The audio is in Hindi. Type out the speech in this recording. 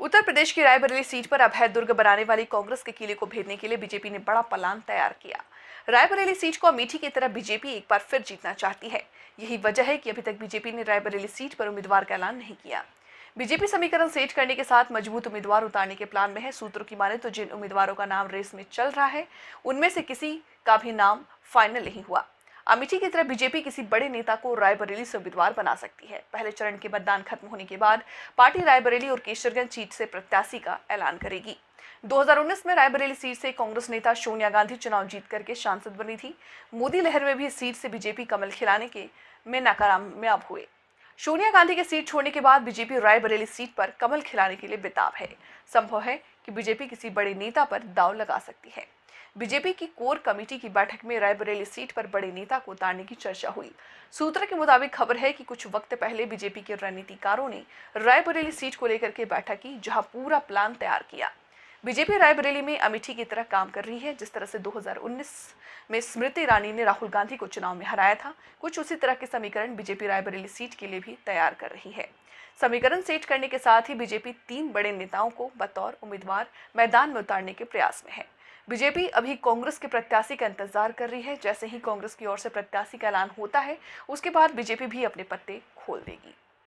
उत्तर प्रदेश की रायबरेली सीट पर अभय दुर्ग बनाने वाली कांग्रेस के किले को भेदने के लिए बीजेपी ने बड़ा प्लान तैयार किया। रायबरेली सीट को अमेठी की तरह बीजेपी एक बार फिर जीतना चाहती है। यही वजह है कि अभी तक बीजेपी ने रायबरेली सीट पर उम्मीदवार का ऐलान नहीं किया। बीजेपी समीकरण सेट करने के साथ मजबूत उम्मीदवार उतारने के प्लान में है। सूत्रों की माने तो जिन उम्मीदवारों का नाम रेस में चल रहा है, उनमें से किसी का भी नाम फाइनल नहीं हुआ। अमेठी की तरह बीजेपी किसी बड़े नेता को रायबरेली से उम्मीदवार बना सकती है। पहले चरण के मतदान खत्म होने के बाद पार्टी रायबरेली और केशरगंज सीट से प्रत्याशी का ऐलान करेगी। 2019 में रायबरेली सीट से कांग्रेस नेता सोनिया गांधी चुनाव जीत करके सांसद बनी थी। मोदी लहर में भी इस सीट से बीजेपी कमल खिलाने के में नाकामयाब हुए। सोनिया गांधी के सीट छोड़ने के बाद बीजेपी रायबरेली सीट पर कमल खिलाने के लिए बेताब है। संभव है कि बीजेपी किसी बड़े नेता पर दांव लगा सकती है। बीजेपी की कोर कमेटी की बैठक में रायबरेली सीट पर बड़े नेता को उतारने की चर्चा हुई। सूत्र के मुताबिक खबर है कि कुछ वक्त पहले बीजेपी के रणनीतिकारों ने रायबरेली सीट को लेकर के बैठक की, जहां पूरा प्लान तैयार किया। बीजेपी रायबरेली में अमेठी की तरह काम कर रही है, जिस तरह से 2019 में स्मृति ईरानी ने राहुल गांधी को चुनाव में हराया था। कुछ उसी तरह के समीकरण बीजेपी रायबरेली सीट के लिए भी तैयार कर रही है। समीकरण सेट करने के साथ ही बीजेपी 3 बड़े नेताओं को बतौर उम्मीदवार मैदान में उतारने के प्रयास में है। बीजेपी अभी कांग्रेस के प्रत्याशी का इंतजार कर रही है। जैसे ही कांग्रेस की ओर से प्रत्याशी का ऐलान होता है, उसके बाद बीजेपी भी अपने पत्ते खोल देगी।